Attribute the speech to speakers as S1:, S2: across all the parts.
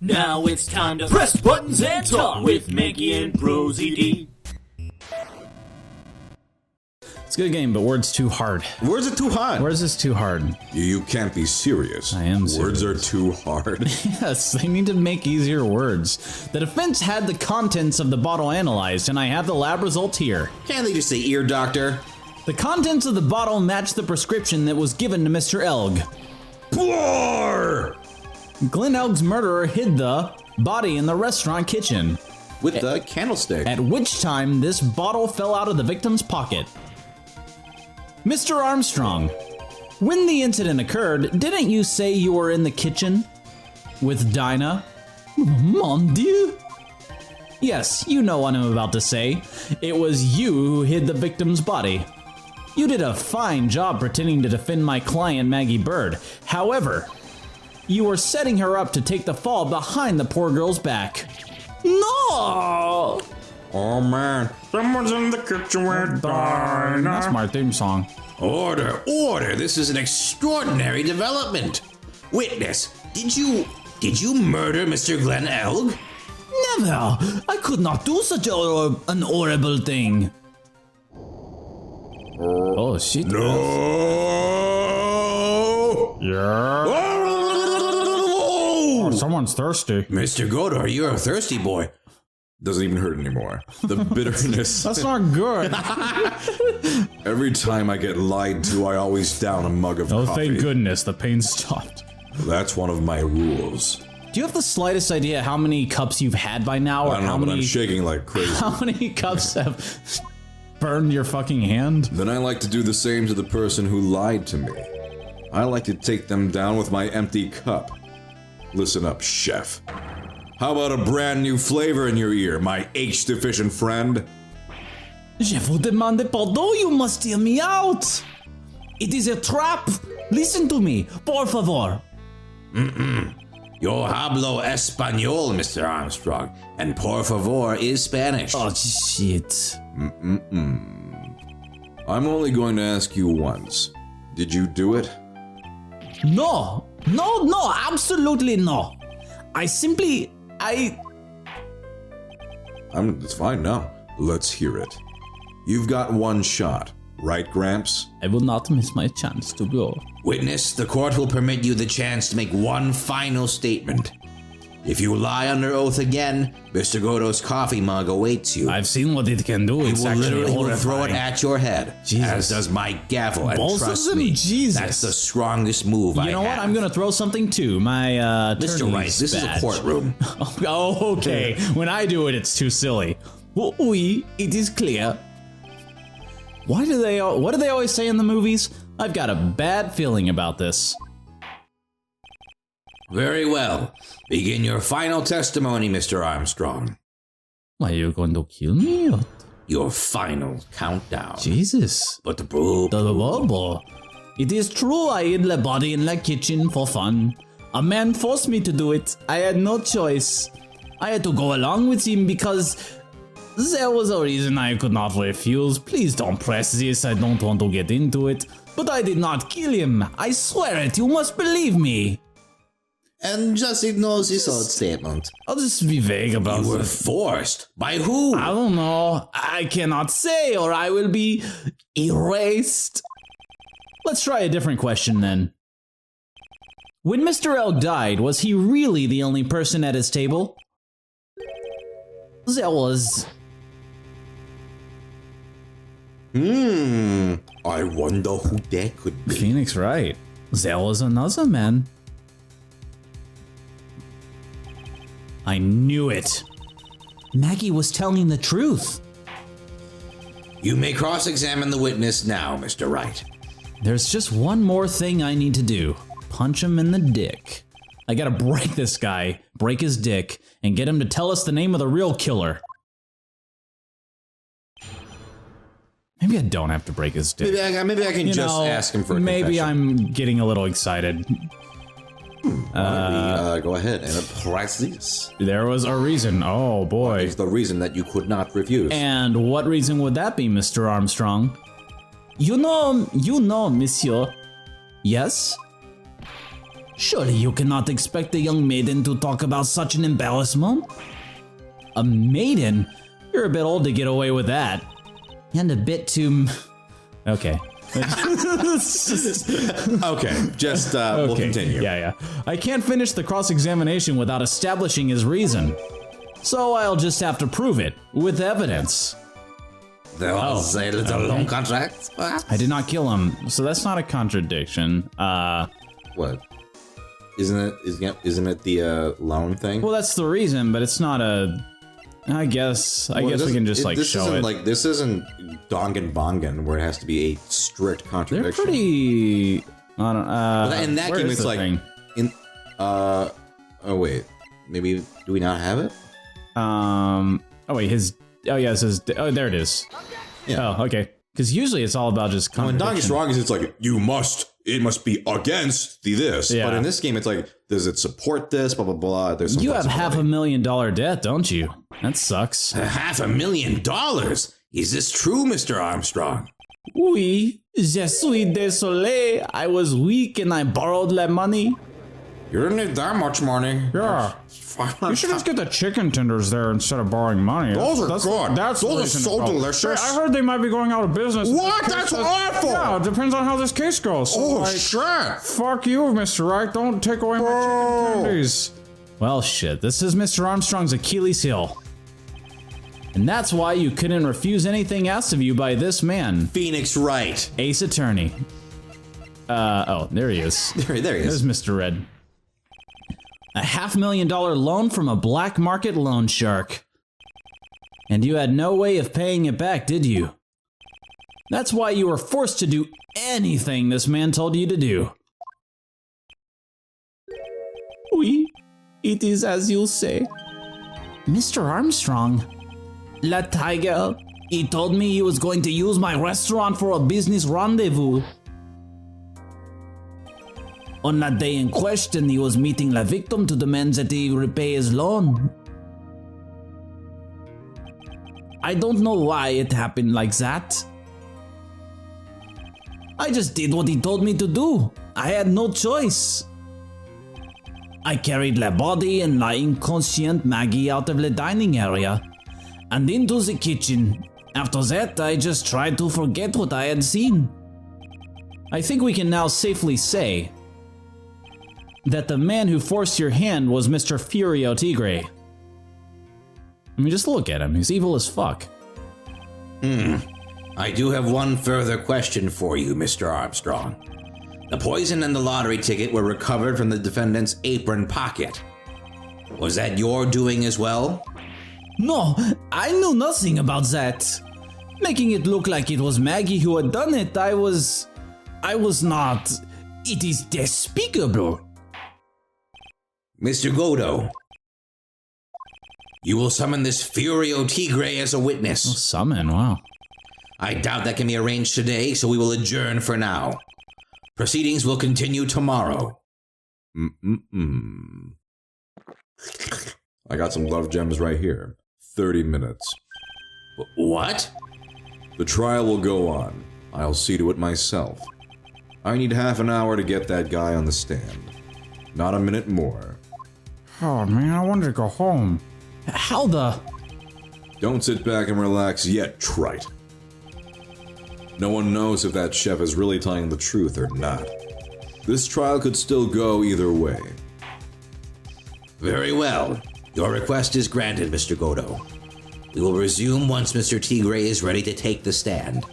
S1: Now it's time to press buttons and talk with Manky and ProZD.
S2: It's a good game, but words too hard.
S3: Words are too hard.
S2: Words is too hard.
S3: You can't be serious.
S2: I am serious.
S3: Words are too hard.
S2: Yes, they need to make easier words. The defense had the contents of the bottle analyzed, and I have the lab results here.
S3: Can't they just say ear doctor?
S2: The contents of the bottle matched the prescription that was given to Mr. Elg.
S3: Poor!
S2: Glenn Elg's murderer hid the body in the restaurant kitchen.
S3: With the candlestick.
S2: At which time this bottle fell out of the victim's pocket. Mr. Armstrong, when the incident occurred, didn't you say you were in the kitchen with Dinah? Mon Dieu. Yes, you know what I'm about to say. It was you who hid the victim's body. You did a fine job pretending to defend my client Maggie Bird. However, you were setting her up to take the fall behind the poor girl's back. No!
S3: Oh man, someone's in the kitchen with Dinah.
S2: That's my theme song.
S3: Order, order, this is an extraordinary development. Witness, did you murder Mr. Glenn Elg?
S2: Never! I could not do such an horrible thing. Oh shit.
S3: No!
S2: Yeah. Oh, someone's thirsty.
S3: Mr. Godor, you're a thirsty boy. Doesn't even hurt anymore. The bitterness.
S2: That's not good.
S3: Every time I get lied to, I always down a mug of
S2: Oh,
S3: coffee.
S2: thank goodness, the pain stopped.
S3: That's one of my rules.
S2: Do you have the slightest idea how many cups you've had by now, or
S3: I don't know,
S2: how
S3: but
S2: many?
S3: I'm shaking like crazy.
S2: How many cups have burned your fucking hand?
S3: Then I like to do the same to the person who lied to me. I like to take them down with my empty cup. Listen up, chef. How about a brand new flavor in your ear, my H-deficient friend?
S2: Je vous demande pardon, you must hear me out. It is a trap. Listen to me, por favor.
S3: Yo hablo español, Mr. Armstrong, and por favor is Spanish.
S2: Oh shit.
S3: I'm only going to ask you once. Did you do it?
S2: No, absolutely no.
S3: It's fine now. Let's hear it. You've got one shot, right, Gramps?
S2: I will not miss my chance to go.
S3: Witness, the court will permit you the chance to make one final statement. If you lie under oath again, Mr. Godot's coffee mug awaits you.
S2: I've seen what it can do. It's actually
S3: He will throw it
S2: horrifying.
S3: at your head,
S2: Jesus.
S3: as does my gavel, and
S2: Both of
S3: trust
S2: them?
S3: me,
S2: Jesus.
S3: that's the strongest move I have.
S2: You know what? I'm gonna throw something too. My
S3: Mr. Wright, this is a
S2: badge.
S3: courtroom.
S2: Oh, okay. When I do it, it's too silly. Oui, it is clear. What do they always say in the movies? I've got a bad feeling about this.
S3: Very well. Begin your final testimony, Mr. Armstrong.
S2: Are you going to kill me? Or?
S3: Your final countdown.
S2: Jesus.
S3: But the boo.
S2: It is true I hid the body in the kitchen for fun. A man forced me to do it. I had no choice. I had to go along with him because there was a reason I could not refuse. Please don't press this. I don't want to get into it. But I did not kill him. I swear it. You must believe me.
S4: And just ignores his old statement.
S2: I'll just be vague about
S3: You were
S2: it.
S3: forced. By who?
S2: I don't know. I cannot say, or I will be erased. Let's try a different question then. When Mr. Elg died, was he really the only person at his table? There was...
S3: I wonder who that could be.
S2: Phoenix Wright. There was another man. I knew it. Maggie was telling the truth.
S3: You may cross-examine the witness now, Mr. Wright.
S2: There's just one more thing I need to do. Punch him in the dick. I gotta break this guy, break his dick, and get him to tell us the name of the real killer. Maybe I don't have to break his dick.
S3: Maybe I can
S2: You
S3: just
S2: know,
S3: ask him for a
S2: maybe
S3: confession.
S2: I'm getting a little excited.
S3: Why don't we go ahead and press this?
S2: There was a reason. Oh boy.
S3: It's the reason that you could not refuse.
S2: And what reason would that be, Mr. Armstrong? You know, monsieur. Yes? Surely you cannot expect a young maiden to talk about such an embarrassment? A maiden? You're a bit old to get away with that. And a bit too... Okay.
S3: Okay, just we'll continue.
S2: Yeah. I can't finish the cross-examination without establishing his reason. So I'll just have to prove it with evidence.
S4: There was a little loan contract, perhaps?
S2: I did not kill him, so that's not a contradiction.
S3: What? Isn't it the loan thing?
S2: Well, that's the reason, but it's not a... I guess we can just show it.
S3: This isn't Dongan Bongan where it has to be a strict contradiction.
S2: They're pretty... I don't...
S3: in that game, it's like...
S2: thing?
S3: Oh, wait. Maybe... Do we not have it?
S2: Oh, wait, his... Oh, yeah, it says... Oh, there it is.
S3: Yeah.
S2: Oh, okay. Because usually it's all about just
S3: When
S2: contradiction.
S3: Dongan's wrong, it's like, it must be against the this.
S2: Yeah.
S3: But in this game, it's like, does it support this? Blah, blah, blah. There's some
S2: You have
S3: flexibility.
S2: $500,000 debt, don't you? That sucks.
S3: $500,000? Is this true, Mr. Armstrong?
S2: Oui, je suis désolé. I was weak and I borrowed that money.
S3: You don't need that much money.
S2: Yeah. You should just get the chicken tenders there instead of borrowing money.
S3: Those are good.
S2: That's
S3: Those are
S2: reasonable.
S3: so delicious.
S2: I heard they might be going out of business.
S3: What? That's awful.
S2: Yeah, it depends on how this case goes.
S3: Oh, shit.
S2: Fuck you, Mr. Wright. Don't take away my chicken tendies. Well, shit. This is Mr. Armstrong's Achilles heel. And that's why you couldn't refuse anything asked of you by this man.
S3: Phoenix Wright.
S2: Ace Attorney. Oh, there he is.
S3: There he
S2: There's
S3: is.
S2: Mr. Red. A $500,000 loan from a black market loan shark. And you had no way of paying it back, did you? That's why you were forced to do anything this man told you to do. Oui, it is as you say. Mr. Armstrong, La Tiger, he told me he was going to use my restaurant for a business rendezvous. On that day in question, he was meeting la victim to demand that he repay his loan. I don't know why it happened like that. I just did what he told me to do. I had no choice. I carried la body and la inconscient Maggie out of the dining area and into the kitchen. After that, I just tried to forget what I had seen. I think we can now safely say that the man who forced your hand was Mr. Furio Tigre. I mean, just look at him. He's evil as fuck.
S5: I do have one further question for you, Mr. Armstrong. The poison and the lottery ticket were recovered from the defendant's apron pocket. Was that your doing as well?
S2: No, I knew nothing about that. Making it look like it was Maggie who had done it, I was not. It is despicable.
S5: Mr. Godo, you will summon this Furio Tigre as a witness.
S2: Summon, wow.
S5: I doubt that can be arranged today, so we will adjourn for now. Proceedings will continue tomorrow.
S3: I got some love gems right here. 30 minutes.
S5: What?
S3: The trial will go on. I'll see to it myself. I need half an hour to get that guy on the stand. Not a minute more.
S2: Oh man, I wanted to go home. How the...
S3: Don't sit back and relax yet, trite. No one knows if that chef is really telling the truth or not. This trial could still go either way.
S5: Very well. Your request is granted, Mr. Godo. We will resume once Mr. Tigre is ready to take the stand.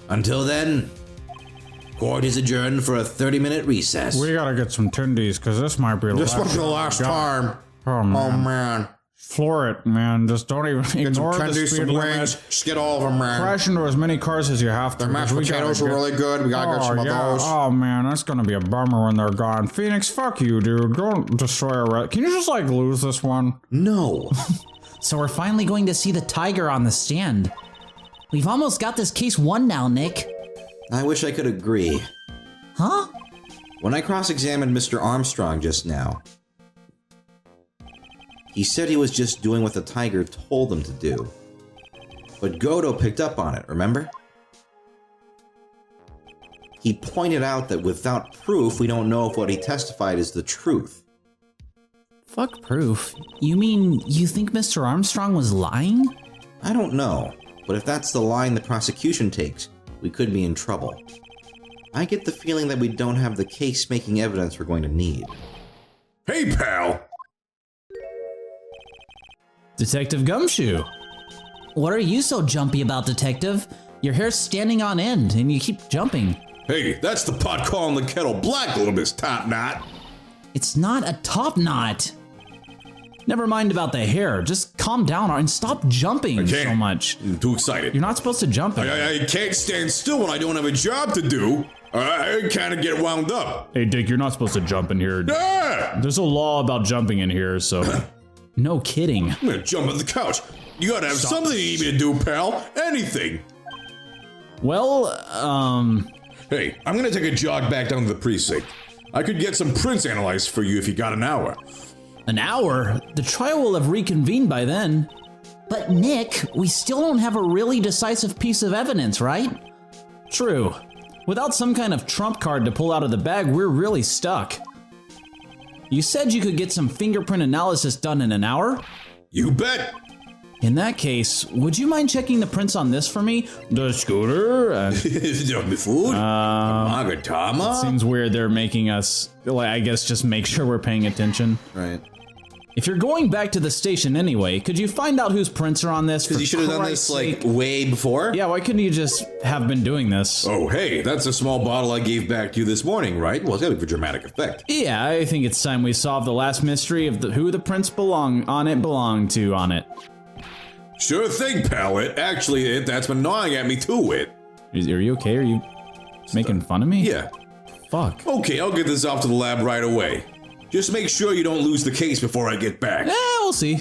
S5: Until then, court is adjourned for a 30-minute recess.
S2: We gotta get some tendies, because this might be the
S4: This
S2: last
S4: was the last time.
S2: Oh man.
S4: Oh, man.
S2: Floor it, man. Just don't even
S4: Get some
S2: ignore the
S4: tendies,
S2: speed
S4: some
S2: limit.
S4: wings. Just get all of them, man.
S2: Crash into as many cars as you have to.
S4: The mashed
S2: 'cause we
S4: potatoes
S2: gotta
S4: were
S2: get-
S4: really good. We gotta get some of those.
S2: Oh man, that's gonna be a bummer when they're gone. Phoenix, fuck you, dude. Don't destroy our... Can you just like lose this one?
S3: No.
S6: So we're finally going to see the tiger on the stand. We've almost got this case won now, Nick.
S5: I wish I could agree.
S6: Huh?
S5: When I cross-examined Mr. Armstrong just now, he said he was just doing what the tiger told him to do. But Godo picked up on it, remember? He pointed out that without proof, we don't know if what he testified is the truth.
S6: Fuck proof. You mean you think Mr. Armstrong was lying?
S5: I don't know, but if that's the line the prosecution takes, we could be in trouble. I get the feeling that we don't have the case-making evidence we're going to need.
S3: Hey, pal!
S2: Detective Gumshoe.
S6: What are you so jumpy about, Detective? Your hair's standing on end and you keep jumping.
S3: Hey, that's the pot calling the kettle black, little Miss Top Knot.
S6: It's not a top knot.
S2: Never mind about the hair. Just calm down and stop jumping so much.
S3: I'm too excited.
S2: You're not supposed to jump.
S3: I can't stand still when I don't have a job to do. I kind of get wound up.
S2: Hey, Dick, you're not supposed to jump in here.
S3: Ah!
S2: There's a law about jumping in here, so...
S6: No kidding.
S3: I'm gonna jump on the couch. You gotta have something you need me to do, pal. Anything.
S2: Well,
S3: Hey, I'm gonna take a jog back down to the precinct. I could get some prints analyzed for you if you got an hour.
S2: An hour? The trial will have reconvened by then.
S6: But Nick, we still don't have a really decisive piece of evidence, right?
S2: True. Without some kind of trump card to pull out of the bag, we're really stuck. You said you could get some fingerprint analysis done in an hour?
S3: You bet.
S2: In that case, would you mind checking the prints on this for me? The scooter?
S3: The food? Magatama?
S2: Seems weird they're making us, I guess, just make sure we're paying attention.
S5: Right.
S2: If you're going back to the station anyway, could you find out whose prints are on this?
S5: Because you should have done this, like, way before?
S2: Yeah, why couldn't you just have been doing this?
S3: Oh, hey, that's a small bottle I gave back to you this morning, right? Well, it's gotta be for dramatic effect.
S2: Yeah, I think it's time we solve the last mystery of who the prints belong to on it.
S3: Sure thing, pal. That's been gnawing at me too, it.
S2: Are you okay? Are you making fun of me?
S3: Yeah.
S2: Fuck.
S3: Okay, I'll get this off to the lab right away. Just make sure you don't lose the case before I get back.
S2: We'll see.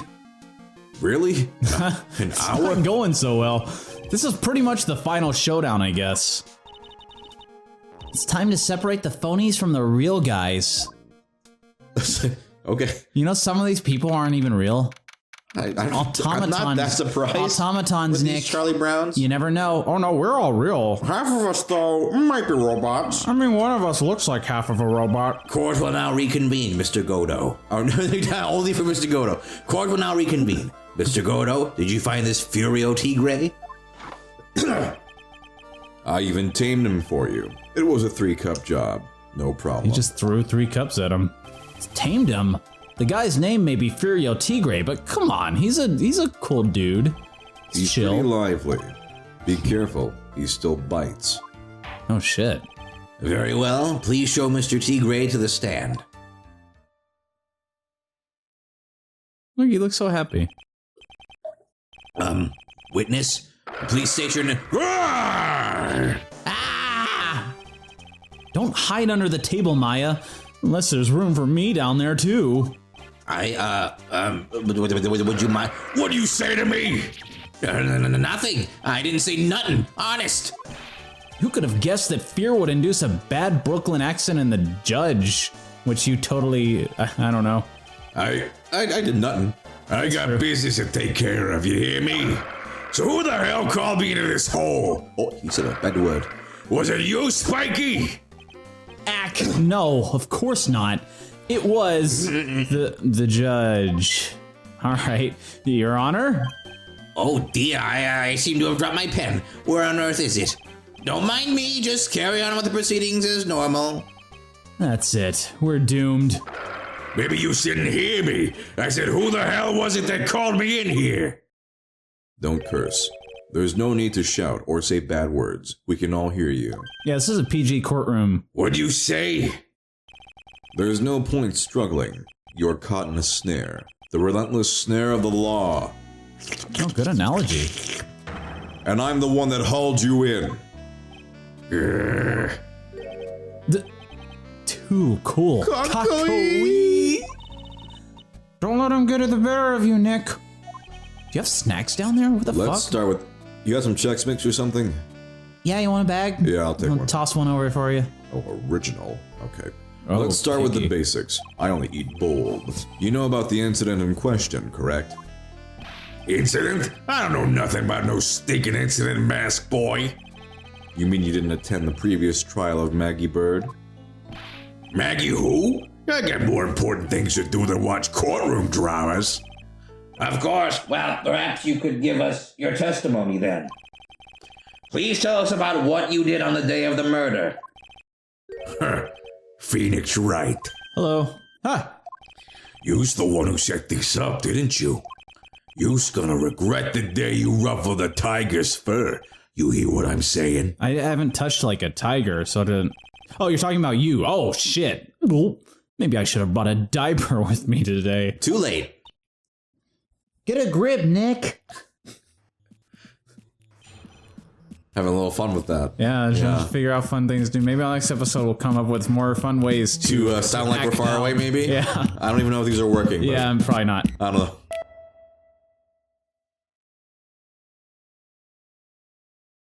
S3: Really? An
S2: It's
S3: hour?
S2: not going so well. This is pretty much the final showdown, I guess.
S6: It's time to separate the phonies from the real guys.
S3: Okay.
S2: You know, some of these people aren't even real.
S5: I'm
S6: Automatons.
S5: not that surprised.
S6: Automatons,
S5: with
S6: Nick.
S5: these Charlie Browns.
S6: You never know.
S2: Oh no, we're all real.
S3: Half of us, though, might be robots.
S2: I mean, one of us looks like half of a robot.
S5: Court will now reconvene, Mr. Godo. Oh, no, only for Mr. Godo. Court will now reconvene. Mr. Godo, did you find this Furio Tigre?
S3: I even tamed him for you. It was a 3-cup job. No problem.
S2: He just threw 3 cups at him.
S6: Tamed him.
S2: The guy's name may be Furio Tigre, but come on, he's a cool dude.
S3: He's
S2: chill.
S3: pretty lively. Be careful, he still bites.
S2: Oh shit.
S5: Very well. Please show Mr. Tigre to the stand.
S2: Look, he looks so happy.
S5: Witness, please state your name.
S6: Ah!
S2: Don't hide under the table, Maya. Unless there's room for me down there too.
S5: Would you mind?
S3: What'd you say to me?
S5: Nothing. I didn't say nothing. Honest.
S2: Who could have guessed that fear would induce a bad Brooklyn accent in the judge? Which you totally, I don't know.
S3: I did nothing. I got business to take care of, you hear me? So who the hell called me into this hole?
S5: Oh, he said a bad word.
S3: Was it you, Spiky?
S2: No, of course not. It was the judge. All right, Your Honor.
S5: Oh dear, I seem to have dropped my pen. Where on earth is it? Don't mind me, just carry on with the proceedings as normal.
S2: That's it. We're doomed.
S3: Maybe you shouldn't hear me. I said, who the hell was it that called me in here? Don't curse. There's no need to shout or say bad words. We can all hear you.
S2: Yeah, this is a PG courtroom.
S3: What'd you say? There's no point struggling. You're caught in a snare. The relentless snare of the law.
S2: Oh, good analogy.
S3: And I'm the one that hauled you in.
S2: Too cool. Kakoi. Don't let him get to the better of you, Nick. Do you have snacks down there? What the fuck?
S3: Let's start with... You got some Chex Mix or something?
S6: Yeah, you want a bag?
S3: Yeah, I'll take one.
S2: Toss one over for you.
S3: Oh, original. Okay.
S2: Oh,
S3: Let's start with the
S2: picky.
S3: basics. I only eat bold. You know about the incident in question, correct? Incident? I don't know nothing about no stinking incident, mask boy. You mean you didn't attend the previous trial of Maggie Bird?
S7: Maggie who? I got more important things to do than watch courtroom dramas.
S5: Of course. Well, perhaps you could give us your testimony then. Please tell us about what you did on the day of the murder.
S7: Phoenix Wright.
S2: Hello. Ah,
S7: You's the one who set this up, didn't you? You's gonna regret the day you ruffled the tiger's fur. You hear what I'm saying?
S2: I haven't touched like a tiger, so I didn't. Oh, you're talking about you. Oh, shit. Maybe I should have brought a diaper with me today.
S5: Too late.
S6: Get a grip, Nick.
S3: Having a little fun with that.
S2: Yeah, just figure out fun things to do. Maybe our next episode we'll come up with more fun ways
S3: To sound like we're
S2: act
S3: far
S2: out.
S3: away, maybe?
S2: Yeah.
S3: I don't even know if these are working.
S2: Yeah, probably not.
S3: I don't know.